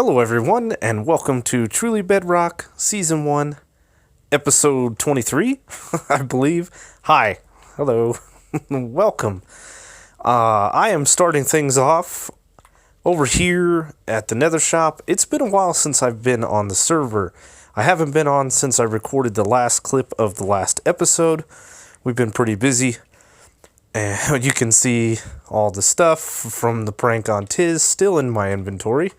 Hello everyone, and welcome to Truly Bedrock, Season 1, Episode 23, I believe. Hi. Hello. Welcome. I am starting things off over here at the Nether Shop. It's been a while since I've been on the server. I haven't been on since I recorded the last clip of the last episode. We've been pretty busy. And you can see all the stuff from the prank on Tiz still in my inventory.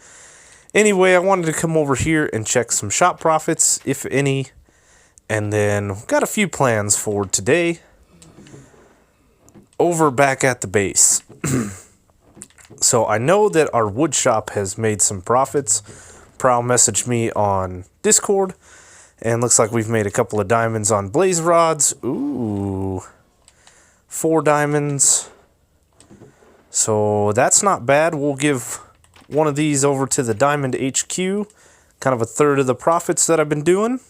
Anyway, I wanted to come over here and check some shop profits, if any, and then got a few plans for today over back at the base. So I know that our wood shop has made some profits. Prowl messaged me on Discord, and looks like we've made a couple of diamonds on blaze rods. Ooh, 4 diamonds. So that's not bad. We'll give one of these over to the Diamond HQ, kind of a third of the profits that I've been doing.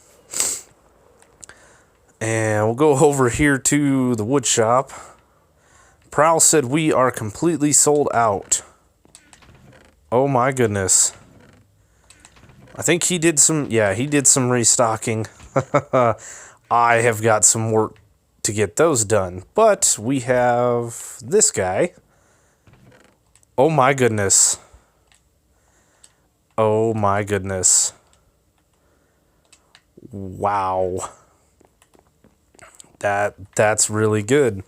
And we'll go over here to the wood shop. Prowl said we are completely sold out. Oh my goodness. I think he did some, he did some restocking. I have got some work to get those done. But we have this guy. Oh my goodness. Oh my goodness. Wow. That's really good.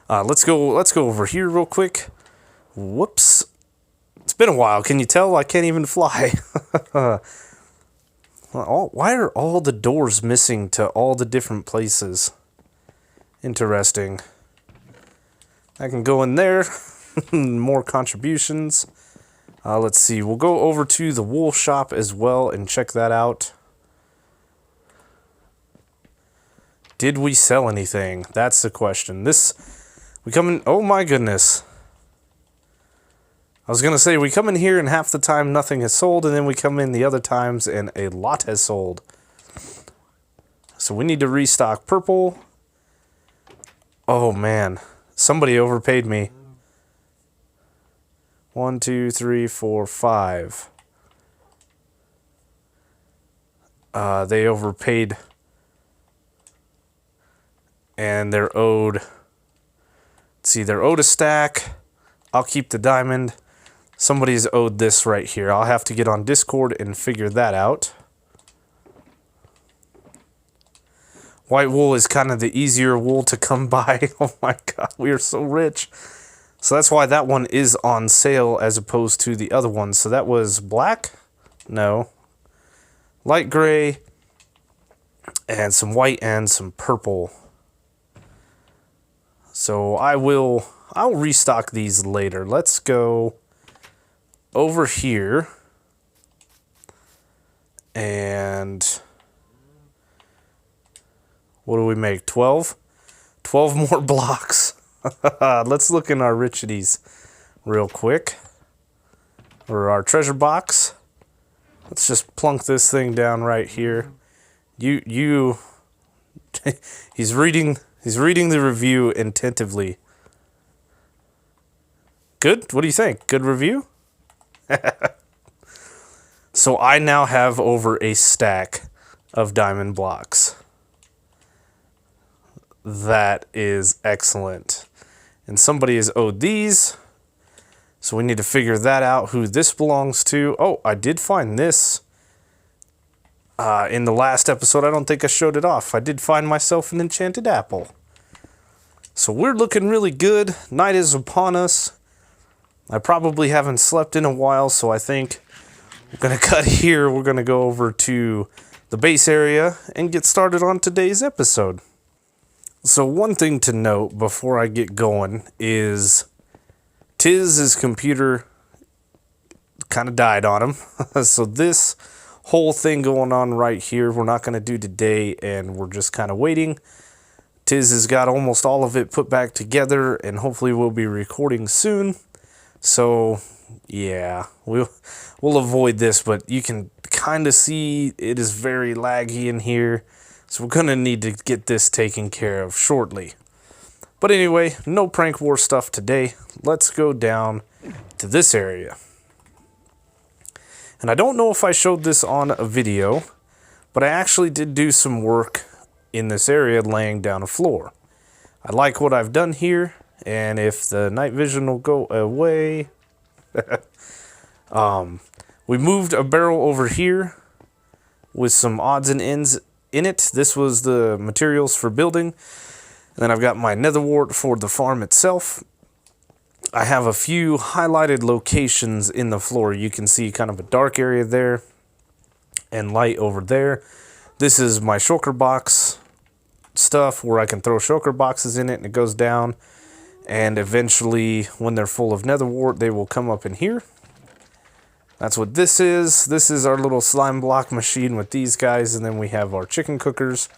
Let's go over here real quick. Whoops. It's been a while. Can you tell I can't even fly? Why are all the doors missing to all the different places? Interesting. I can go in there. More contributions. Let's see. We'll go over to the wool shop as well and check that out. Did we sell anything? That's the question. We come in. Oh my goodness. I was going to say we come in here and half the time nothing has sold, and then we come in the other times and a lot has sold. So we need to restock purple. Oh man. Somebody overpaid me. 1, 2, 3, 4, 5. They overpaid. And they're owed. Let's see, they're owed a stack. I'll keep the diamond. Somebody's owed this right here. I'll have to get on Discord and figure that out. White wool is kind of the easier wool to come by. Oh my god, we are so rich. So that's why that one is on sale as opposed to the other one. So that was black? No. Light gray. And some white and some purple. So I'll restock these later. Let's go over here. And what do we make? 12? 12 more blocks. Let's look in our richities real quick. Or our treasure box. Let's just plunk this thing down right here. He's reading the review attentively. Good? What do you think? Good review? So I now have over a stack of diamond blocks. That is excellent. And somebody is owed these. So we need to figure that out, who this belongs to. Oh, I did find this. In the last episode, I don't think I showed it off. I did find myself an enchanted apple. So we're looking really good. Night is upon us. I probably haven't slept in a while, so I think we're going to cut here. We're going to go over to the base area and get started on today's episode. So one thing to note before I get going is Tiz's computer kind of died on him. So this whole thing going on right here, we're not going to do today, and we're just kind of waiting. Tiz has got almost all of it put back together, and hopefully we'll be recording soon. So yeah, we'll avoid this, but you can kind of see it is very laggy in here. So we're going to need to get this taken care of shortly. But anyway, no prank war stuff today. Let's go down to this area. And I don't know if I showed this on a video, but I actually did do some work in this area laying down a floor. I like what I've done here, and if the night vision will go away, we moved a barrel over here with some odds and ends in it. This was the materials for building. And then I've got my nether wart for the farm itself. I have a few highlighted locations in the floor. You can see kind of a dark area there and light over there. This is my shulker box stuff where I can throw shulker boxes in it and it goes down. And eventually, when they're full of nether wart, they will come up in here. That's what this is. This is our little slime block machine with these guys. And then we have our chicken cookers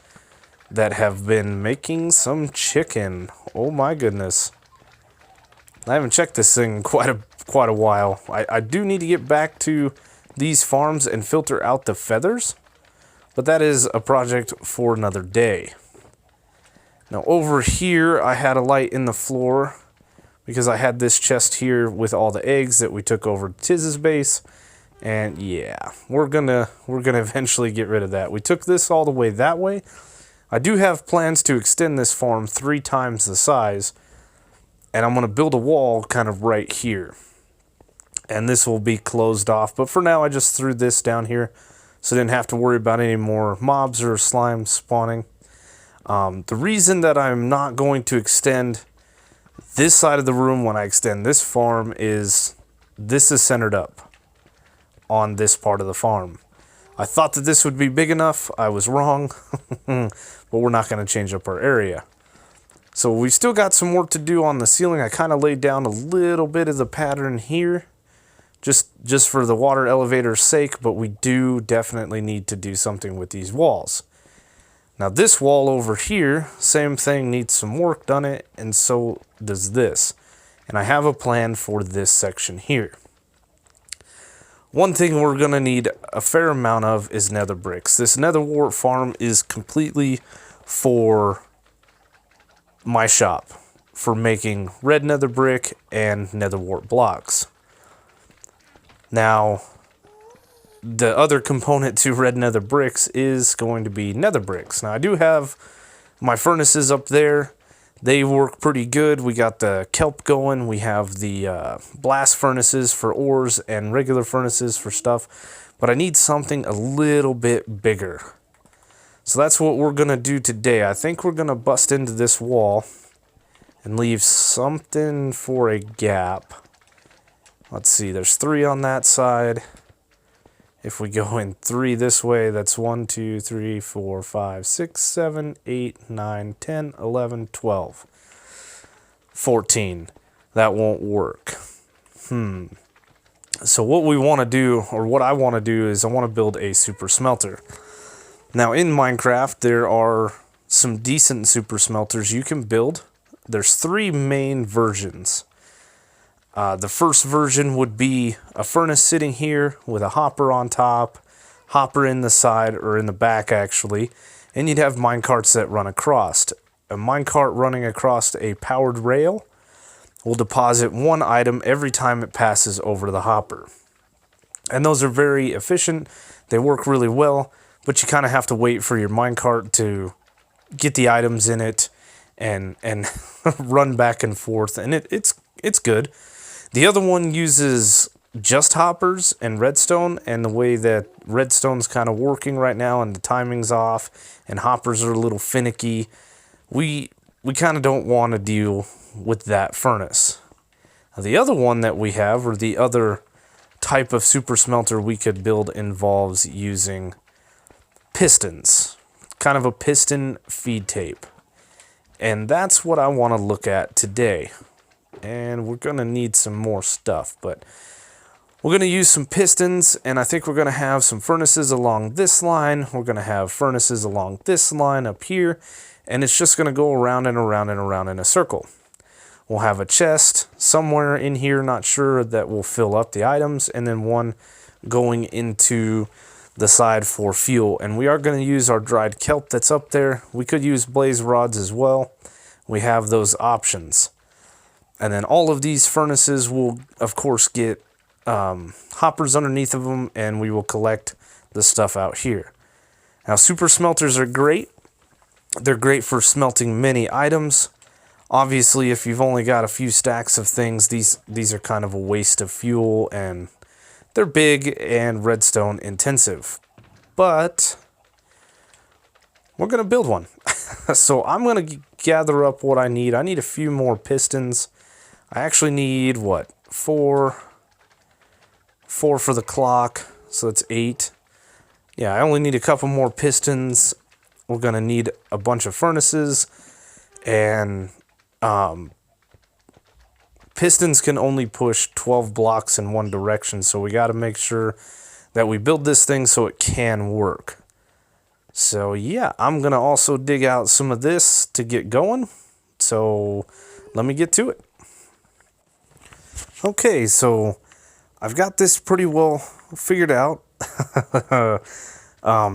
that have been making some chicken. Oh my goodness. I haven't checked this thing in quite a while. I do need to get back to these farms and filter out the feathers, but that is a project for another day. Now over here, I had a light in the floor because I had this chest here with all the eggs that we took over to Tiz's base, and yeah, we're gonna eventually get rid of that. We took this all the way that way. I do have plans to extend this farm 3 times the size. And I'm going to build a wall kind of right here. And this will be closed off. But for now, I just threw this down here. So I didn't have to worry about any more mobs or slime spawning. The reason that I'm not going to extend this side of the room when I extend this farm is this is centered up on this part of the farm. I thought that this would be big enough. I was wrong. But we're not going to change up our area. So we still got some work to do on the ceiling. I kind of laid down a little bit of the pattern here, just for the water elevator's sake, but we do definitely need to do something with these walls. Now this wall over here, same thing, needs some work done it, and so does this. And I have a plan for this section here. One thing we're going to need a fair amount of is nether bricks. This nether wart farm is completely for my shop for making red nether brick and nether wart blocks. Now, the other component to red nether bricks is going to be nether bricks. Now, I do have my furnaces up there. They work pretty good. We got the kelp going. We have the blast furnaces for ores and regular furnaces for stuff. But I need something a little bit bigger. So that's what we're going to do today. I think we're going to bust into this wall and leave something for a gap. Let's see, there's 3 on that side. If we go in 3 this way, that's 1, 2, 3, 4, 5, 6, 7, 8, 9, 10, 11, 12, 14. That won't work. So what we want to do, or what I want to do, is I want to build a super smelter. Now in Minecraft, there are some decent super smelters you can build. There's 3 main versions. The first version would be a furnace sitting here with a hopper on top, hopper in the side, or in the back actually, and you'd have minecarts that run across. A minecart running across a powered rail will deposit 1 item every time it passes over the hopper. And those are very efficient, they work really well, but you kind of have to wait for your minecart to get the items in it and run back and forth, and it's good. The other one uses just hoppers and redstone, and the way that redstone's kind of working right now and the timing's off and hoppers are a little finicky, we kind of don't want to deal with that furnace. Now, the other one that we have, or the other type of super smelter we could build, involves using pistons, kind of a piston feed tape. And that's what I want to look at today. And we're going to need some more stuff, but we're going to use some pistons, and I think we're going to have some furnaces along this line. We're going to have furnaces along this line up here, and it's just going to go around and around and around in a circle. We'll have a chest somewhere in here, not sure, that will fill up the items, and then one going into the side for fuel. And we are going to use our dried kelp that's up there. We could use blaze rods as well. We have those options. And then all of these furnaces will, of course, get hoppers underneath of them, and we will collect the stuff out here. Now, super smelters are great. They're great for smelting many items. Obviously, if you've only got a few stacks of things, these are kind of a waste of fuel, and they're big and redstone intensive. But we're going to build one. So I'm going to gather up what I need. I need a few more pistons. I actually need, what, 4 for the clock, so that's 8. Yeah, I only need a couple more pistons. We're going to need a bunch of furnaces, and pistons can only push 12 blocks in one direction, so we got to make sure that we build this thing so it can work. So yeah, I'm going to also dig out some of this to get going, so let me get to it. Okay, so I've got this pretty well figured out.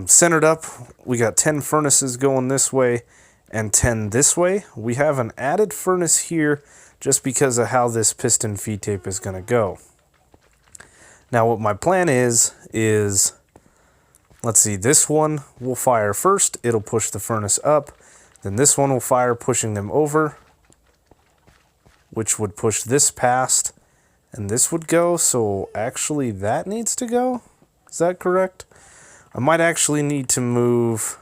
Centered up, we got 10 furnaces going this way and 10 this way. We have an added furnace here just because of how this piston feed tape is going to go. Now what my plan is, let's see, this one will fire first. It'll push the furnace up. Then this one will fire, pushing them over, which would push this past. And this would go, so actually that needs to go. Is that correct? I might actually need to move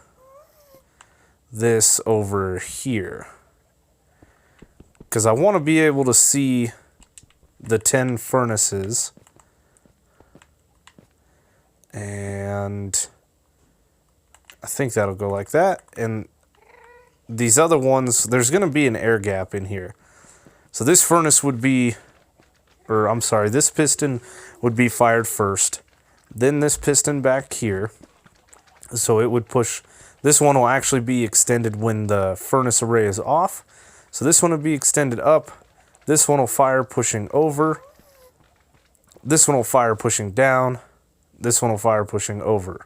this over here, because I want to be able to see the 10 furnaces. And I think that'll go like that. And these other ones, there's going to be an air gap in here. So this furnace would be, or I'm sorry, this piston would be fired first. Then this piston back here. So it would push, this one will actually be extended when the furnace array is off. So this one will be extended up. This one will fire pushing over. This one will fire pushing down. This one will fire pushing over.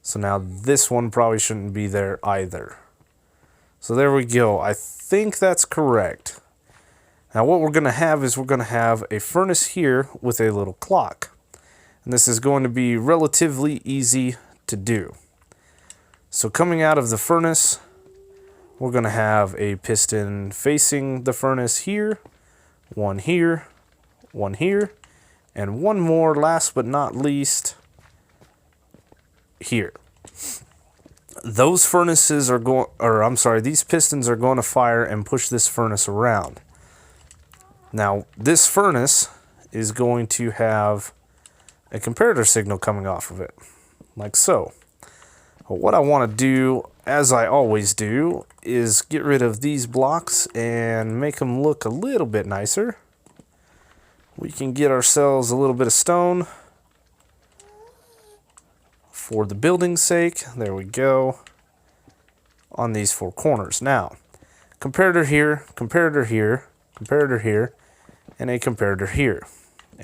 So now this one probably shouldn't be there either. So there we go. I think that's correct. Now what we're going to have is we're going to have a furnace here with a little clock. And this is going to be relatively easy to do. So coming out of the furnace, we're going to have a piston facing the furnace here, one here, and one more, last but not least, here. Those furnaces are going, or I'm sorry, these pistons are going to fire and push this furnace around. Now, this furnace is going to have a comparator signal coming off of it, like so. But what I want to do, as I always do, is get rid of these blocks and make them look a little bit nicer. We can get ourselves a little bit of stone for the building's sake. There we go. On these 4 corners. Now, comparator here, comparator here, comparator here, and a comparator here.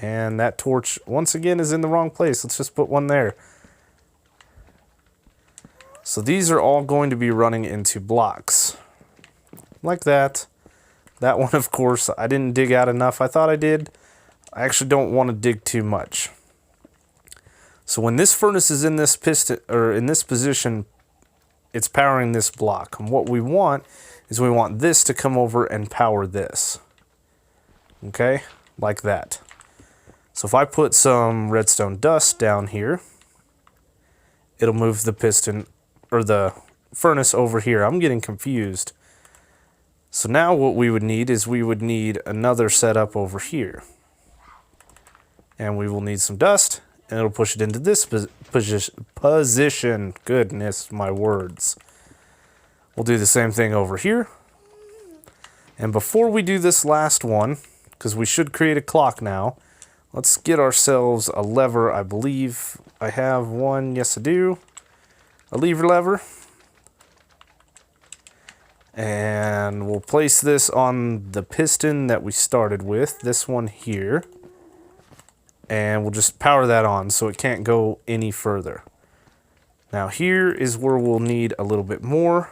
And that torch, once again, is in the wrong place. Let's just put one there. So these are all going to be running into blocks. Like that. That one, of course, I didn't dig out enough. I thought I did. I actually don't want to dig too much. So when this furnace is in this piston, or in this position, it's powering this block. And what we want is we want this to come over and power this. Okay? Like that. So if I put some redstone dust down here, it'll move the piston, or the furnace over here. I'm getting confused. So now what we would need is we would need another setup over here. And we will need some dust, and it'll push it into this position. Goodness, my words. We'll do the same thing over here. And before we do this last one, because we should create a clock now, let's get ourselves a lever. I believe I have one. Yes, I do. A lever. And we'll place this on the piston that we started with, this one here. And we'll just power that on so it can't go any further. Now here is where we'll need a little bit more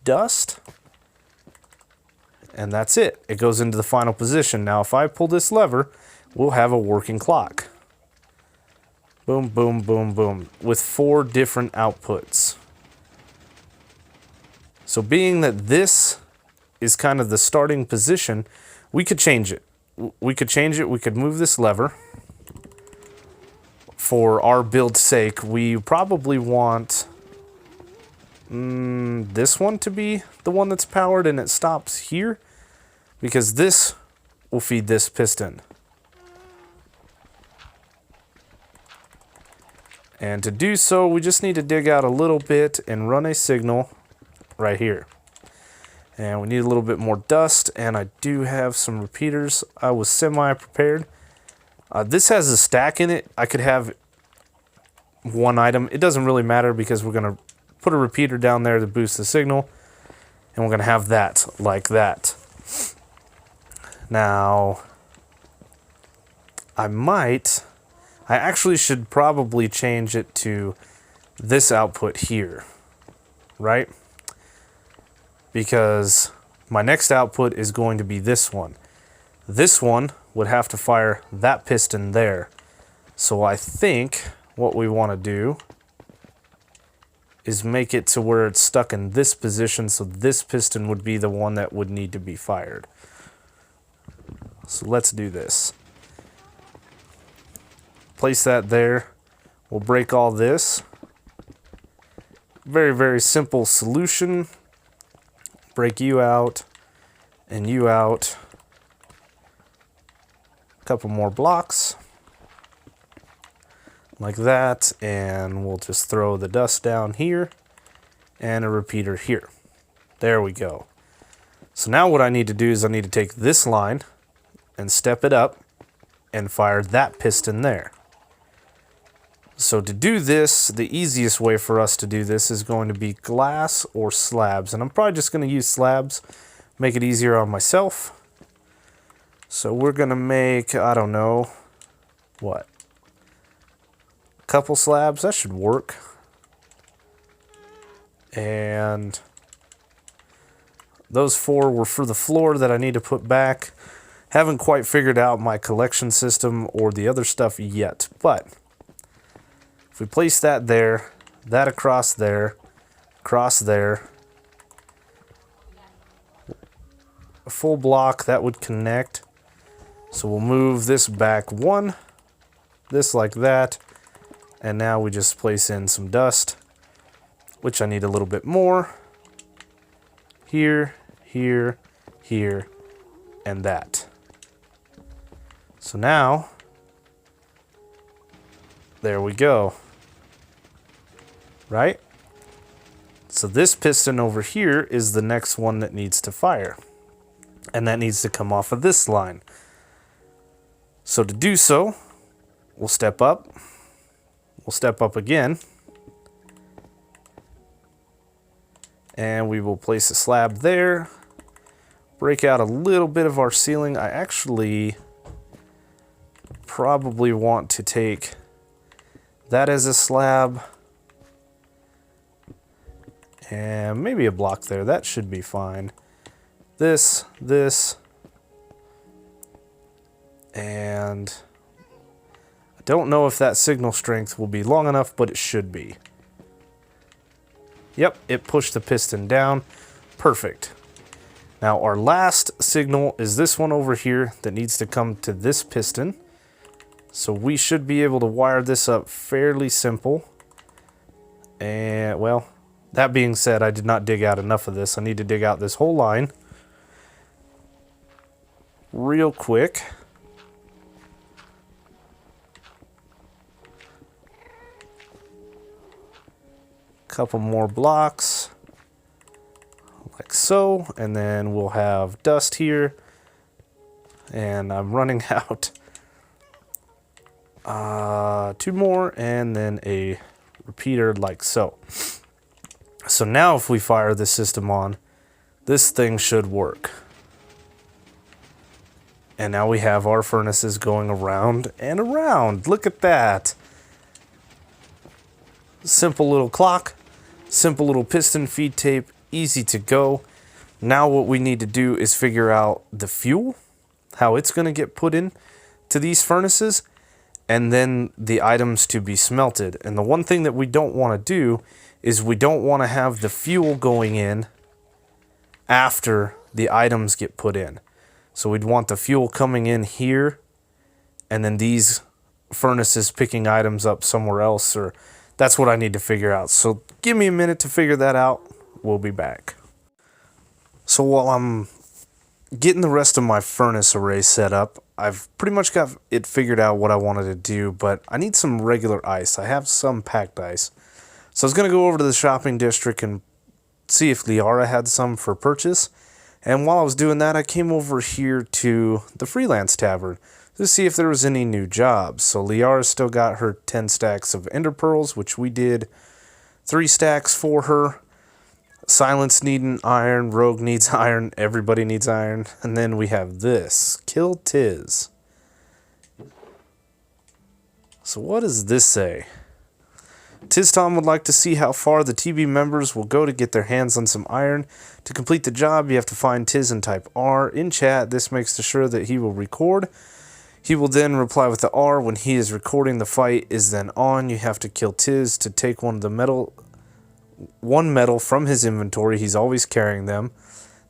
dust. And that's it. It goes into the final position. Now, if I pull this lever, we'll have a working clock. Boom, boom, boom, boom, with 4 different outputs. So being that this is kind of the starting position, we could change it. We could change it. We could move this lever. For our build's sake, we probably want this one to be the one that's powered and it stops here, because this will feed this piston. And to do so, we just need to dig out a little bit and run a signal right here. And we need a little bit more dust, and I do have some repeaters. I was semi-prepared. This has a stack in it. I could have one item. It doesn't really matter because we're going to put a repeater down there to boost the signal, and we're going to have that like that. Now, I actually should probably change it to this output here, right? Because my next output is going to be this one. This one would have to fire that piston there. So I think what we want to do is make it to where it's stuck in this position, so this piston would be the one that would need to be fired. So let's do this. Place that there. We'll break all this. Very, very simple solution. Break you out and you out. A couple more blocks like that, and we'll just throw the dust down here and a repeater here. There we go. So now what I need to do is I need to take this line and step it up and fire that piston there. So to do this, the easiest way for us to do this is going to be glass or slabs. And I'm probably just going to use slabs, make it easier on myself. So we're going to make, I don't know, what? A couple slabs, that should work. And those 4 were for the floor that I need to put back. Haven't quite figured out my collection system or the other stuff yet, but if we place that there, that across there, a full block, that would connect. So we'll move this back 1, this like that, and now we just place in some dust, which I need a little bit more. Here, here, here, and that. So now, there we go. Right? So this piston over here is the next one that needs to fire. And that needs to come off of this line. So to do so, we'll step up. We'll step up again. And we will place a slab there. Break out a little bit of our ceiling. I actually probably want to take that as a slab. And maybe a block there. That should be fine. This. And I don't know if that signal strength will be long enough, but it should be. Yep, it pushed the piston down. Perfect. Now our last signal is this one over here that needs to come to this piston. So we should be able to wire this up fairly simple. And well, that being said, I did not dig out enough of this. I need to dig out this whole line real quick. Couple more blocks like so, and then we'll have dust here, and I'm running out. 2 more, and then a repeater like so. So now if we fire the system on, this thing should work. And now we have our furnaces going around and around. Look at that. Simple little clock, simple little piston feed tape, easy to go. Now what we need to do is figure out the fuel, how it's going to get put in to these furnaces, and then the items to be smelted. And the one thing that we don't want to do is we don't want to have the fuel going in after the items get put in. So we'd want the fuel coming in here, and then these furnaces picking items up somewhere else, or that's what I need to figure out. So give me a minute to figure that out. We'll be back. So while I'm getting the rest of my furnace array set up, I've pretty much got it figured out what I wanted to do, but I need some regular ice. I have some packed ice. So I was going to go over to the shopping district and see if Liara had some for purchase. And while I was doing that, I came over here to the Freelance Tavern to see if there was any new jobs. So Liara still got her 10 stacks of ender pearls, which we did 3 stacks for her. Silence needing iron, Rogue needs iron, everybody needs iron. And then we have this, Kill Tiz. So what does this say? Tiz Tom would like to see how far the TB members will go to get their hands on some iron. To complete the job, you have to find Tiz and type R in chat. This makes sure that he will record. He will then reply with the R. When he is recording, the fight is then on. You have to kill Tiz to take one metal from his inventory. He's always carrying them.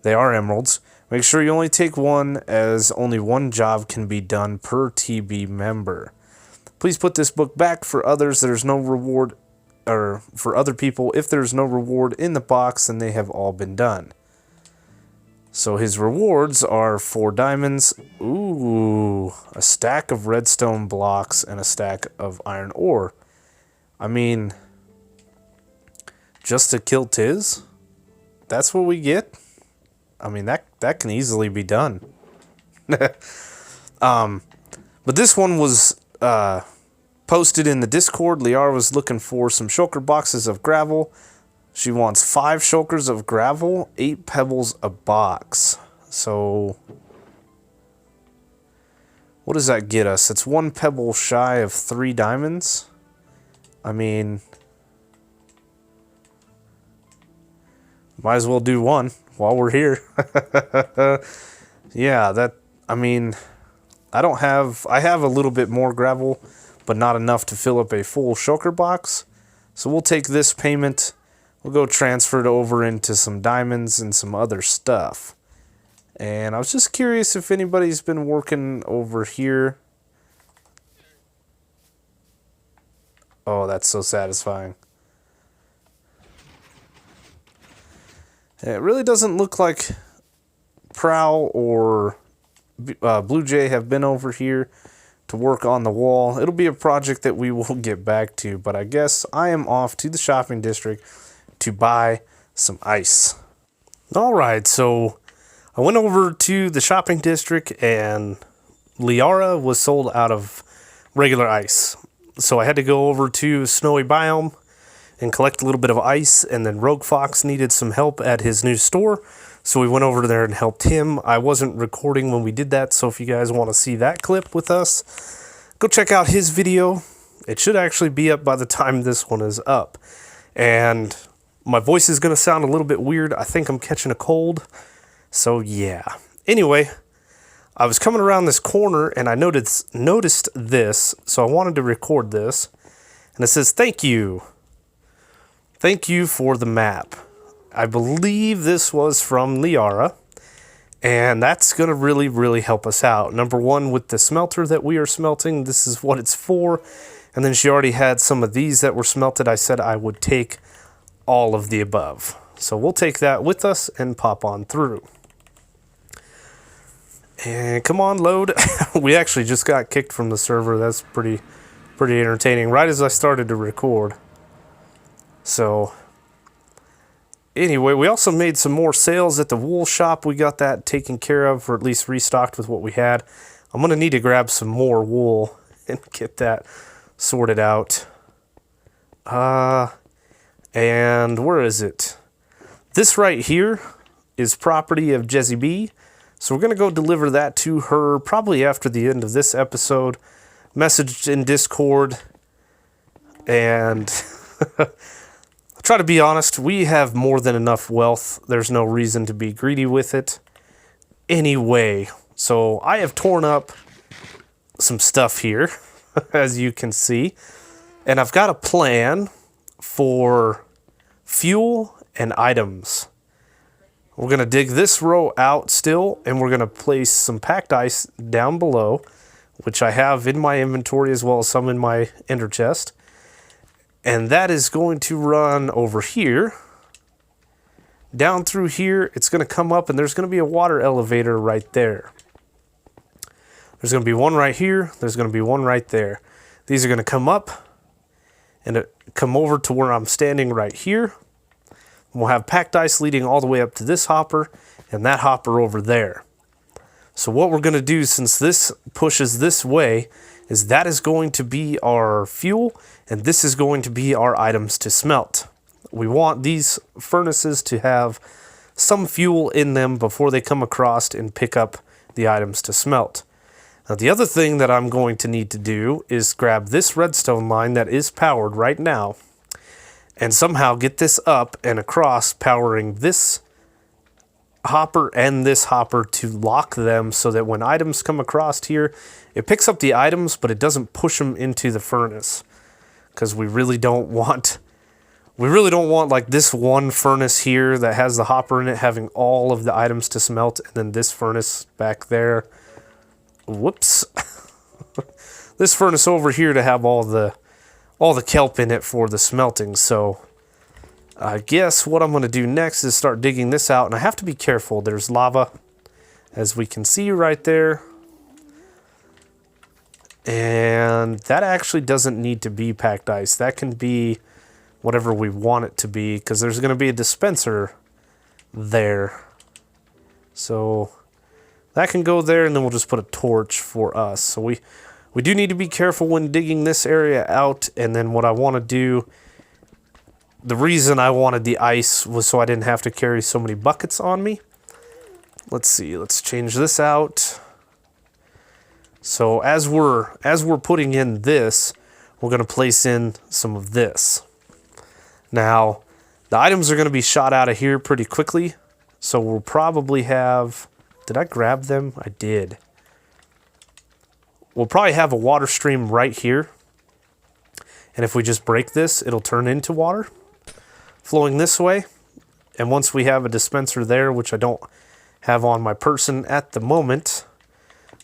They are emeralds. Make sure you only take one, as only one job can be done per TB member. Please put this book back for others. There's no reward, or for other people. If there's no reward in the box, then they have all been done. So his rewards are 4 diamonds. Ooh, a stack of redstone blocks and a stack of iron ore. I mean, just to kill Tiz? That's what we get? I mean, that can easily be done. But this one was posted in the Discord. Liara was looking for some shulker boxes of gravel. She wants 5 shulkers of gravel, 8 pebbles a box. So what does that get us? It's 1 pebble shy of 3 diamonds. I mean, might as well do 1 while we're here. Yeah, I mean, I have a little bit more gravel, but not enough to fill up a full shulker box. So we'll take this payment. We'll go transfer it over into some diamonds and some other stuff. And I was just curious if anybody's been working over here. Oh, that's so satisfying. It really doesn't look like Prowl or Blue Jay have been over here to work on the wall. It'll be a project that we will get back to, but I guess I am off to the shopping district to buy some ice. Alright, so I went over to the shopping district and Liara was sold out of regular ice. So I had to go over to Snowy Biome and collect a little bit of ice, and then Rogue Fox needed some help at his new store. So we went over there and helped him. I wasn't recording when we did that, so if you guys want to see that clip with us, go check out his video. It should actually be up by the time this one is up. And my voice is going to sound a little bit weird. I think I'm catching a cold. So yeah. Anyway, I was coming around this corner and I noticed this, so I wanted to record this. And it says, "Thank you. Thank you for the map." I believe this was from Liara, and that's going to really, really help us out. Number one, with the smelter that we are smelting, this is what it's for. And then she already had some of these that were smelted. I said I would take all of the above. So we'll take that with us and pop on through. And come on, load. We actually just got kicked from the server. That's pretty entertaining right as I started to record. So anyway, we also made some more sales at the wool shop. We got that taken care of, or at least restocked with what we had. I'm going to need to grab some more wool and get that sorted out. And where is it? This right here is property of Jezzy B. So we're going to go deliver that to her probably after the end of this episode. Messaged in Discord. And I try to be honest, we have more than enough wealth. There's no reason to be greedy with it anyway. So I have torn up some stuff here, as you can see. And I've got a plan for fuel and items. We're going to dig this row out still, and we're going to place some packed ice down below, which I have in my inventory as well as some in my ender chest. And that is going to run over here, down through here. It's going to come up, and there's going to be a water elevator right there. There's going to be one right here. There's going to be one right there. These are going to come up and come over to where I'm standing right here. We'll have packed ice leading all the way up to this hopper and that hopper over there. So what we're going to do, since this pushes this way, is that is going to be our fuel, and this is going to be our items to smelt. We want these furnaces to have some fuel in them before they come across and pick up the items to smelt. Now, the other thing that I'm going to need to do is grab this redstone line that is powered right now and somehow get this up and across, powering this hopper and this hopper to lock them so that when items come across here, it picks up the items, but it doesn't push them into the furnace, because we really don't want like this one furnace here that has the hopper in it having all of the items to smelt, and then this furnace back there. Whoops. This furnace over here to have all the kelp in it for the smelting. So I guess what I'm going to do next is start digging this out, and I have to be careful. There's lava, as we can see right there. And that actually doesn't need to be packed ice. That can be whatever we want it to be, because there's going to be a dispenser there. So that can go there, and then we'll just put a torch for us. So we do need to be careful when digging this area out. And then what I want to do, the reason I wanted the ice was so I didn't have to carry so many buckets on me. Let's see, let's change this out. So as we're putting in this, we're going to place in some of this. Now, the items are going to be shot out of here pretty quickly. So we'll probably have... Did I grab them? I did. We'll probably have a water stream right here. And if we just break this, it'll turn into water flowing this way. And once we have a dispenser there, which I don't have on my person at the moment,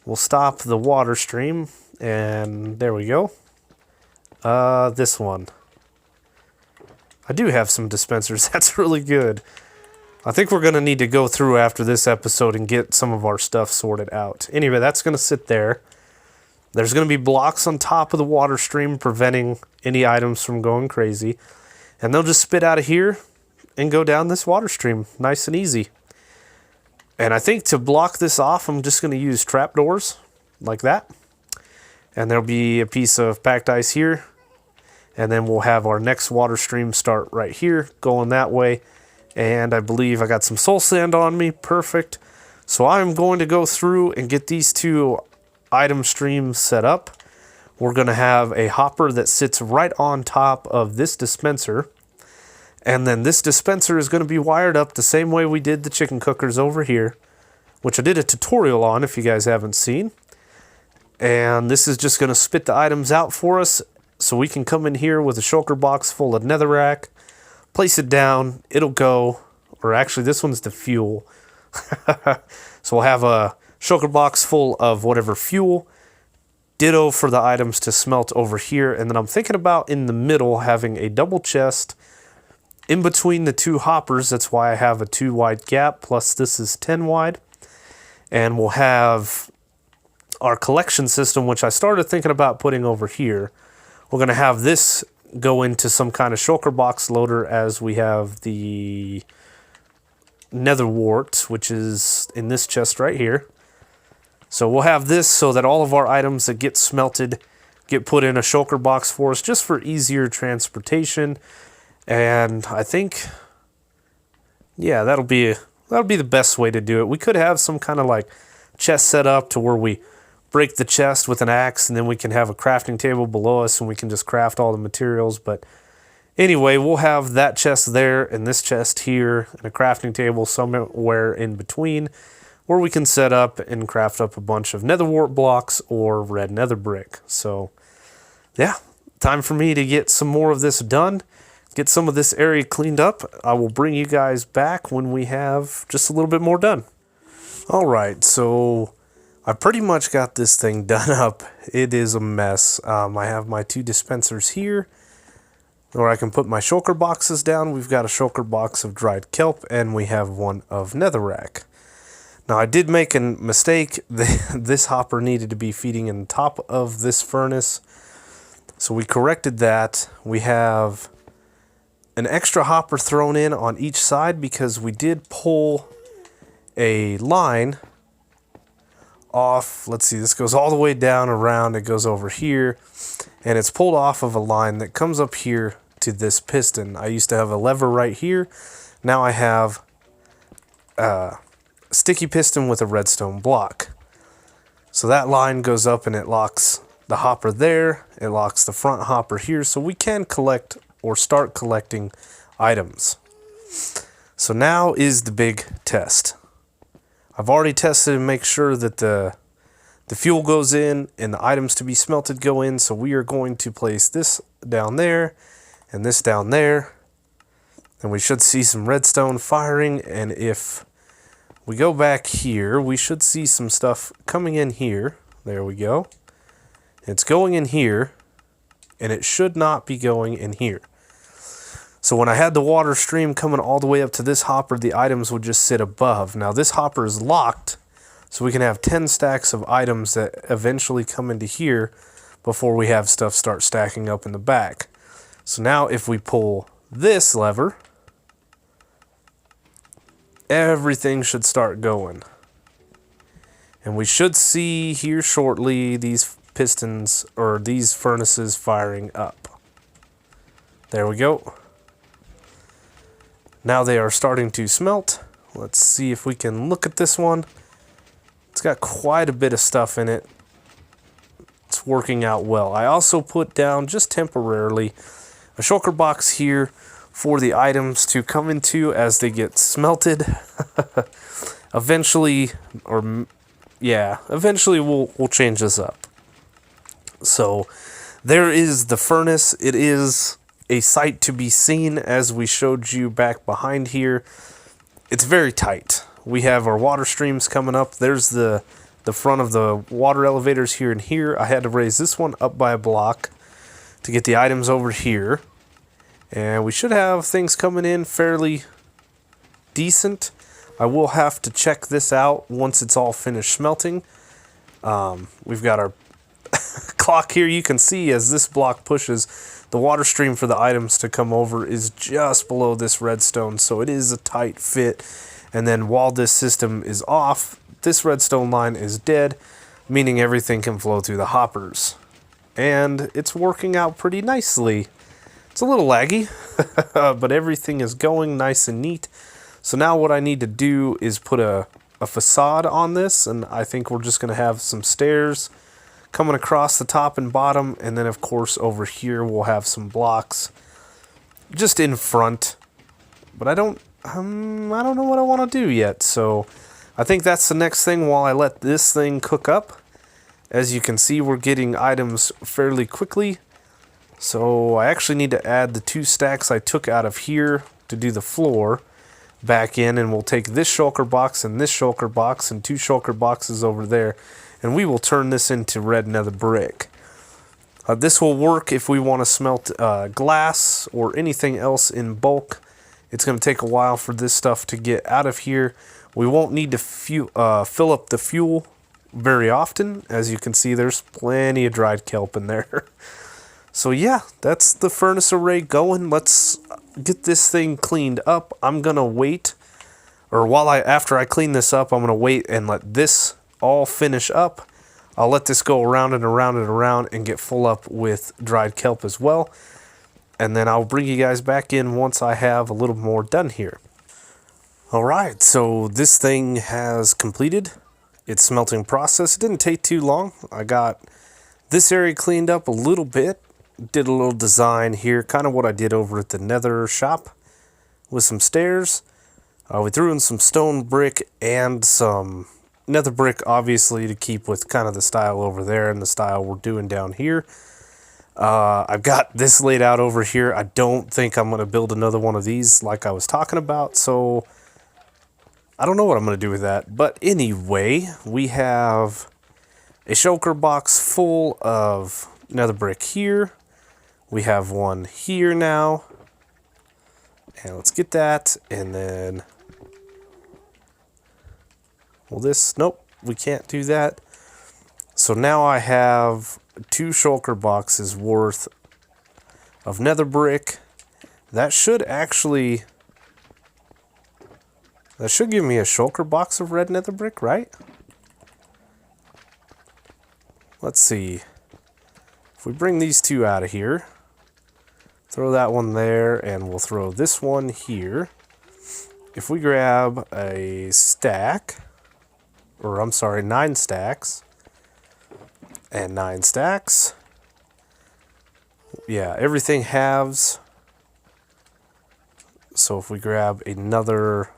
we'll stop the water stream. And there we go. This one. I do have some dispensers. That's really good. I think we're going to need to go through after this episode and get some of our stuff sorted out. Anyway, that's going to sit there. There's going to be blocks on top of the water stream preventing any items from going crazy. And they'll just spit out of here and go down this water stream. Nice and easy. And I think to block this off, I'm just going to use trapdoors like that. And there'll be a piece of packed ice here. And then we'll have our next water stream start right here, going that way. And I believe I got some soul sand on me. Perfect. So I'm going to go through and get these two item streams set up. We're going to have a hopper that sits right on top of this dispenser. And then this dispenser is going to be wired up the same way we did the chicken cookers over here, which I did a tutorial on if you guys haven't seen. And this is just going to spit the items out for us so we can come in here with a shulker box full of netherrack. Place it down, it'll go, or actually this one's the fuel. So we'll have a shulker box full of whatever fuel. Ditto for the items to smelt over here. And then I'm thinking about in the middle having a double chest in between the two hoppers. That's why I have a 2 wide gap, plus this is 10 wide. And we'll have our collection system, which I started thinking about putting over here. We're going to have this go into some kind of shulker box loader, as we have the nether wart, which is in this chest right here. So we'll have this so that all of our items that get smelted get put in a shulker box for us, just for easier transportation. And I think, yeah, that'll be the best way to do it. We could have some kind of like chest set up to where we break the chest with an axe, and then we can have a crafting table below us and we can just craft all the materials. But Anyway, we'll have that chest there and this chest here and a crafting table somewhere in between where we can set up and craft up a bunch of nether wart blocks or red nether brick. So yeah, time for me to get some more of this done, get some of this area cleaned up. I will bring you guys back when we have just a little bit more done. All right, so I pretty much got this thing done up. It is a mess. I have my 2 dispensers here where I can put my shulker boxes down. We've got a shulker box of dried kelp and we have one of netherrack. Now I did make a mistake. This hopper needed to be feeding in the top of this furnace. So we corrected that. We have an extra hopper thrown in on each side because we did pull a line off. Let's see, this goes all the way down around. It goes over here and it's pulled off of a line that comes up here to this piston. I used to have a lever right here. Now I have a sticky piston with a redstone block. So that line goes up and it locks the hopper there. It locks the front hopper here, so we can collect or start collecting items. So now is the big test. I've already tested and make sure that the fuel goes in and the items to be smelted go in. So we are going to place this down there and this down there. And we should see some redstone firing. And if we go back here, we should see some stuff coming in here. There we go. It's going in here and it should not be going in here. So when I had the water stream coming all the way up to this hopper, the items would just sit above. Now this hopper is locked, so we can have 10 stacks of items that eventually come into here before we have stuff start stacking up in the back. So now if we pull this lever, everything should start going. And we should see here shortly these pistons or these furnaces firing up. There we go. Now they are starting to smelt. Let's see if we can look at this one. It's got quite a bit of stuff in it. It's working out well. I also put down, just temporarily, a shulker box here for the items to come into as they get smelted. Eventually, eventually we'll change this up. So there is the furnace. It is a sight to be seen, as we showed you back behind here. It's very tight. We have our water streams coming up. There's the front of the water elevators here and here. I had to raise this one up by a block to get the items over here. And we should have things coming in fairly decent. I will have to check this out once it's all finished smelting. We've got our clock here. You can see as this block pushes, the water stream for the items to come over is just below this redstone, so it is a tight fit. And then while this system is off, this redstone line is dead, meaning everything can flow through the hoppers. And it's working out pretty nicely. It's a little laggy, but everything is going nice and neat. So now what I need to do is put a facade on this, and I think we're just going to have some stairs coming across the top and bottom, and then of course over here we'll have some blocks just in front. But I don't know what I want to do yet, so I think that's the next thing while I let this thing cook up. As you can see, we're getting items fairly quickly, so I actually need to add the 2 stacks I took out of here to do the floor back in, and we'll take this shulker box and this shulker box and 2 shulker boxes over there, and we will turn this into red nether brick. This will work if we want to smelt glass or anything else in bulk. It's going to take a while for this stuff to get out of here. We won't need to fill up the fuel very often. As you can see, there's plenty of dried kelp in there. So yeah, that's the furnace array going. Let's get this thing cleaned up. I'm going to wait, or after I clean this up, I'm going to wait and let this all finish up. I'll let this go around and around and around and get full up with dried kelp as well. And then I'll bring you guys back in once I have a little more done here. Alright, so this thing has completed its smelting process. It didn't take too long. I got this area cleaned up a little bit, did a little design here, kind of what I did over at the Nether shop with some stairs. We threw in some stone brick and some Nether brick, obviously, to keep with kind of the style over there and the style we're doing down here. I've got this laid out over here. I don't think I'm going to build another one of these like I was talking about, so I don't know what I'm going to do with that. But anyway, we have a shulker box full of Nether brick here. We have one here now. And let's get that, and then... Well, this... Nope, we can't do that. So now I have 2 shulker boxes worth of Nether brick. That should actually... That should give me a shulker box of red Nether brick, right? Let's see. If we bring these 2 out of here... Throw that one there, and we'll throw this one here. If we grab a stack, or I'm sorry, 9 stacks, and 9 stacks. Yeah, everything halves. So if we grab another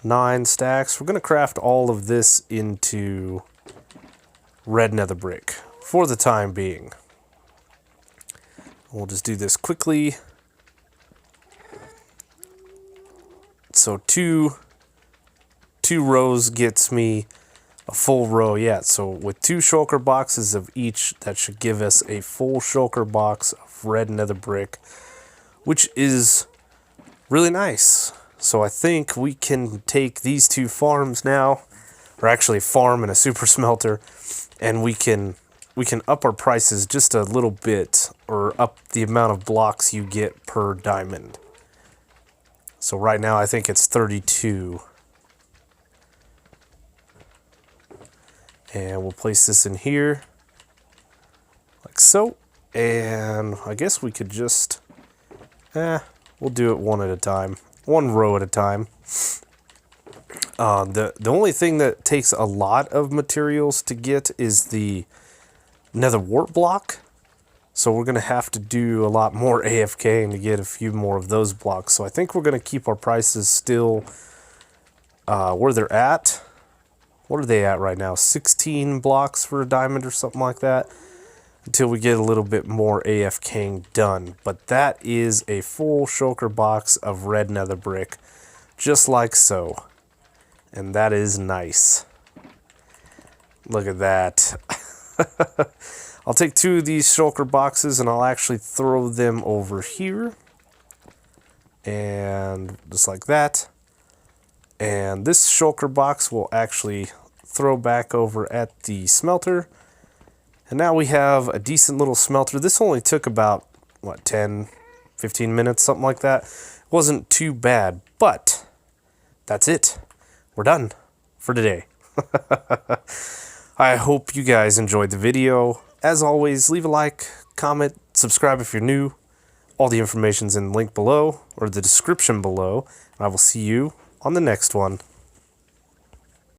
9 stacks, we're going to craft all of this into red Nether brick for the time being. We'll just do this quickly. So two rows gets me a full row. Yeah, so with 2 shulker boxes of each, that should give us a full shulker box of red Nether brick, which is really nice. So I think we can take these 2 farms now, or actually farm and a super smelter, and we can up our prices just a little bit, or up the amount of blocks you get per diamond. So right now I think it's 32. And we'll place this in here, like so. And I guess we could just, we'll do it one at a time. 1 row at a time. The only thing that takes a lot of materials to get is the Nether wart block, so we're going to have to do a lot more AFKing to get a few more of those blocks. So I think we're going to keep our prices still where they're at. What are they at right now? 16 blocks for a diamond or something like that, until we get a little bit more AFKing done. But that is a full shulker box of red Nether brick, just like so. And that is nice. Look at that. I'll take 2 of these shulker boxes and I'll actually throw them over here. And just like that. And this shulker box will actually throw back over at the smelter. And now we have a decent little smelter. This only took about, what, 10, 15 minutes, something like that. It wasn't too bad, but that's it. We're done for today. I hope you guys enjoyed the video. As always, leave a like, comment, subscribe if you're new. All the information's in the link below, or the description below. And I will see you on the next one.